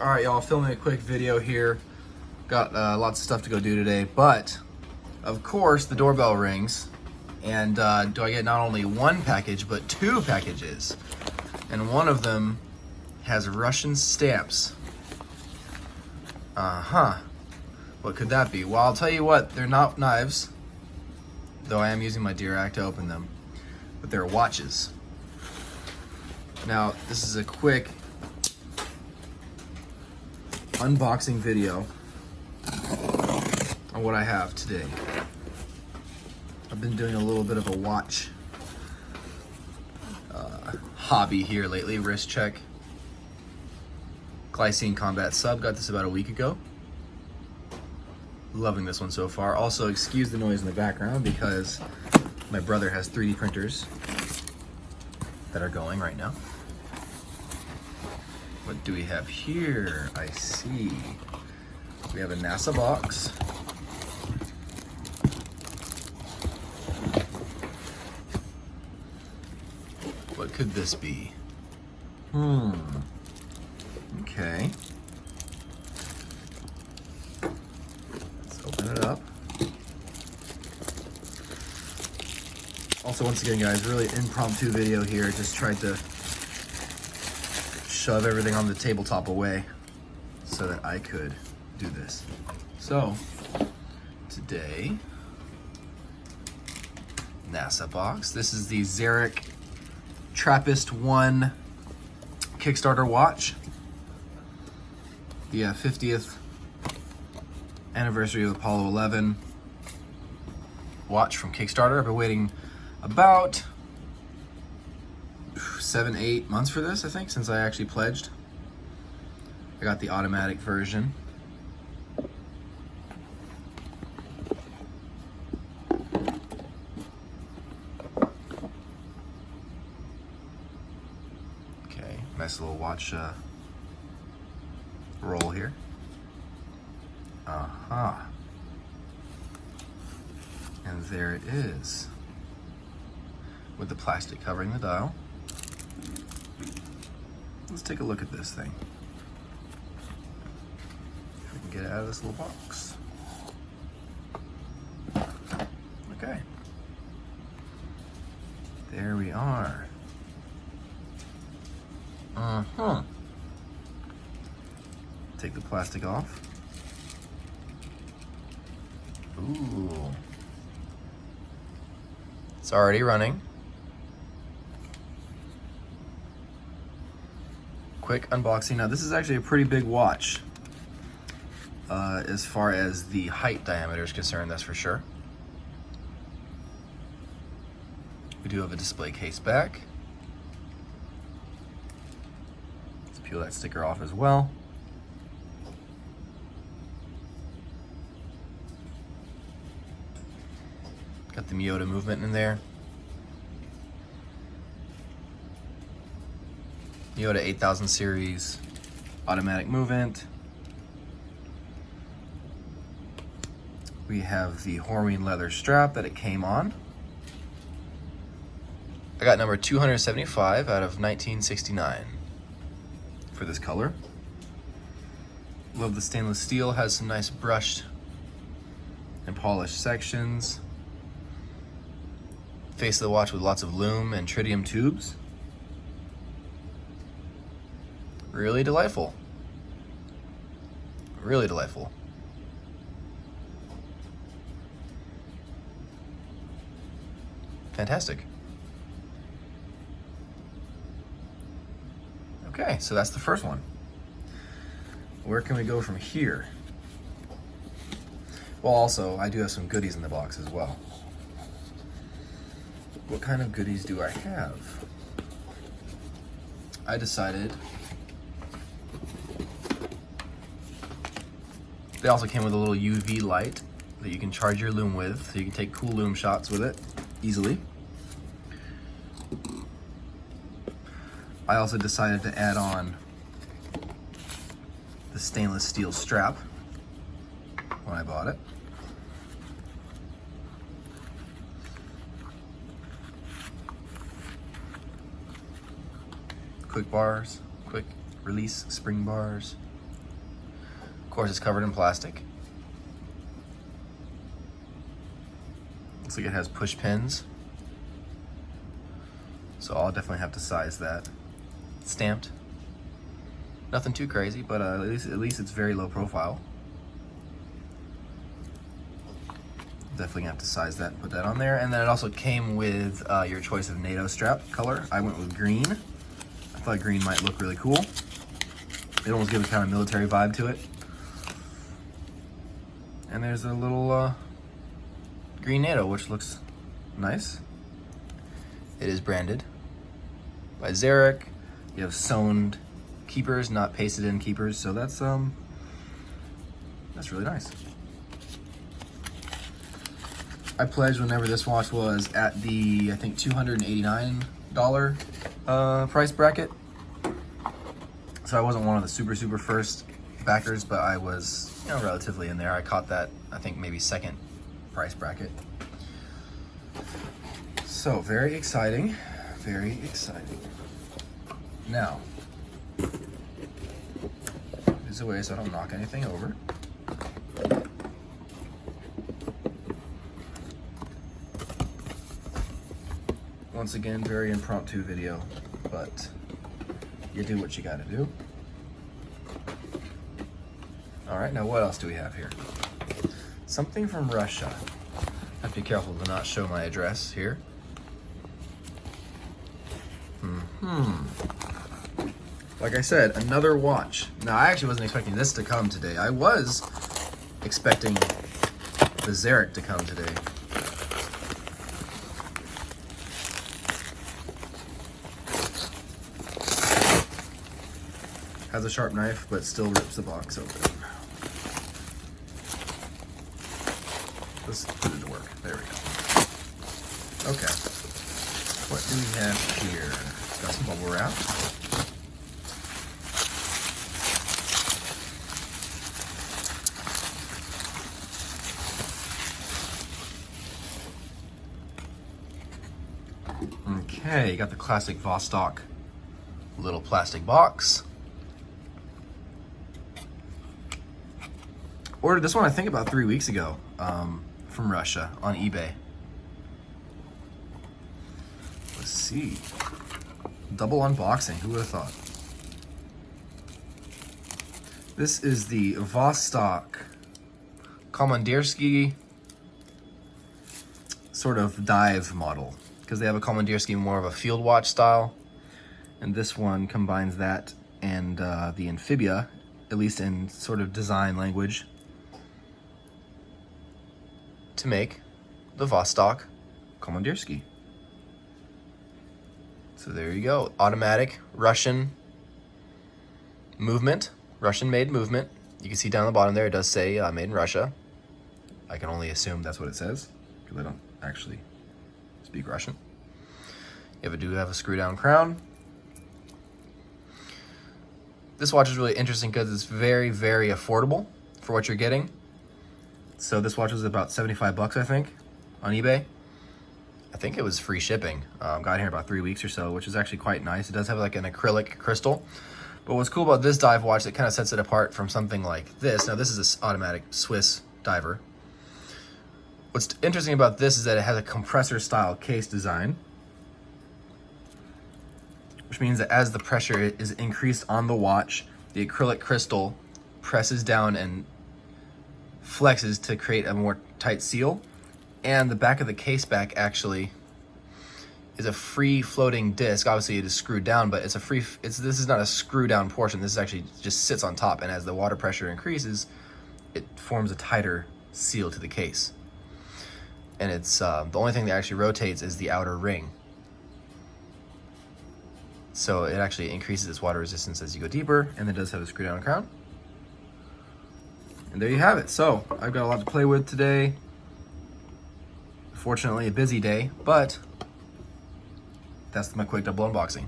All right, y'all, filming a quick video here. Got lots of stuff to go do today, but of course the doorbell rings, and do I get not only one package, but two packages. And one of them has Russian stamps. What could that be? Well, I'll tell you what, they're not knives, though I am using my Xeric to open them, but they're watches. Now, this is a quick unboxing video on what I have today. I've been doing a little bit of a watch hobby here lately. Wrist check. Glycine Combat Sub. Got this about a week ago. Loving this one so far. Also, excuse the noise in the background because my brother has 3D printers that are going right now. What do we have here? I see. We have a NASA box. What could this be? Okay. Let's open it up. Also, once again, guys, really impromptu video here. Just tried to shove everything on the tabletop away so that I could do this. So, today, NASA box. This is the Zarek Trappist-1 Kickstarter watch. The 50th anniversary of Apollo 11 watch from Kickstarter. I've been waiting about 7-8 months for this, I think, since I actually pledged. I got the automatic version. Okay, nice little watch roll here. And there it is, with the plastic covering the dial. Let's take a look at this thing. If we can get it out of this little box. Okay. There we are. Take the plastic off. Ooh. It's already running. Quick unboxing. Now, this is actually a pretty big watch as far as the height diameter is concerned, that's for sure. We do have a display case back. Let's peel that sticker off as well. Got the Miyota movement in there. Miyota 8000 series automatic movement. We have the Horween leather strap that it came on. I got number 275 out of 1969 for this color. Love the stainless steel, has some nice brushed and polished sections. Face of the watch with lots of lume and tritium tubes. Really delightful. Really delightful. Fantastic. Okay, so that's the first one. Where can we go from here? Well, also, I do have some goodies in the box as well. What kind of goodies do I have? I decided they also came with a little UV light that you can charge your lume with, so you can take cool lume shots with it easily. I also decided to add on the stainless steel strap when I bought it. Quick bars, quick release spring bars. course, it's covered in plastic. Looks like it has push pins. So I'll definitely have to size that. Stamped. Nothing too crazy, but at least it's very low profile. Definitely gonna have to size that and put that on there. And then it also came with your choice of NATO strap color. I went with green. I thought green might look really cool. It almost gives a kind of military vibe to it. And there's a little green NATO, which looks nice. It is branded by Xeric. You have sewn keepers, not pasted in keepers, so that's really nice. I pledged whenever this watch was at the, I think, $289 price bracket. So I wasn't one of the super first backers, but I was, you know, relatively in there. I caught that, I think, maybe second price bracket. So very exciting, very exciting. Now, this away so I don't knock anything over. Once again, very impromptu video, but you do what you gotta do. All right, now what else do we have here? Something from Russia. I have to be careful to not show my address here. Like I said, another watch. Now, I actually wasn't expecting this to come today. I was expecting the Xeric to come today. Has a sharp knife, but still rips the box open. Let's put it to work. There we go. Okay. What do we have here? Got some bubble wrap. Okay, you got the classic Vostok little plastic box. Ordered this one, I think, about 3 weeks ago from Russia on eBay. Let's see. Double unboxing, who would have thought? This is the Vostok Komandirskie sort of dive model, because they have a Komandirskie more of a field watch style, and this one combines that and the amphibia, at least in sort of design language, to make the Vostok Komandirskie. So there you go, automatic Russian movement, Russian-made movement. You can see down the bottom there, it does say made in Russia. I can only assume that's what it says, because I don't actually speak Russian. You do have a screw-down crown. This watch is really interesting because it's very, very affordable for what you're getting. So this watch was about 75 bucks, I think, on eBay. I think it was free shipping. Got here about 3 weeks or so, which is actually quite nice. It does have like an acrylic crystal. But what's cool about this dive watch that kind of sets it apart from something like this, now this is an automatic Swiss diver. What's interesting about this is that it has a compressor style case design, which means that as the pressure is increased on the watch, the acrylic crystal presses down and flexes to create a more tight seal. And the back of the case back actually is a free floating disc. Obviously it is screwed down, but it's a free, this is not a screw down portion. This is actually just sits on top, and as the water pressure increases, it forms a tighter seal to the case. And it's the only thing that actually rotates is the outer ring. So it actually increases its water resistance as you go deeper, and it does have a screw down crown. And there you have it. So I've got a lot to play with today. Fortunately, a busy day, but that's my quick double unboxing.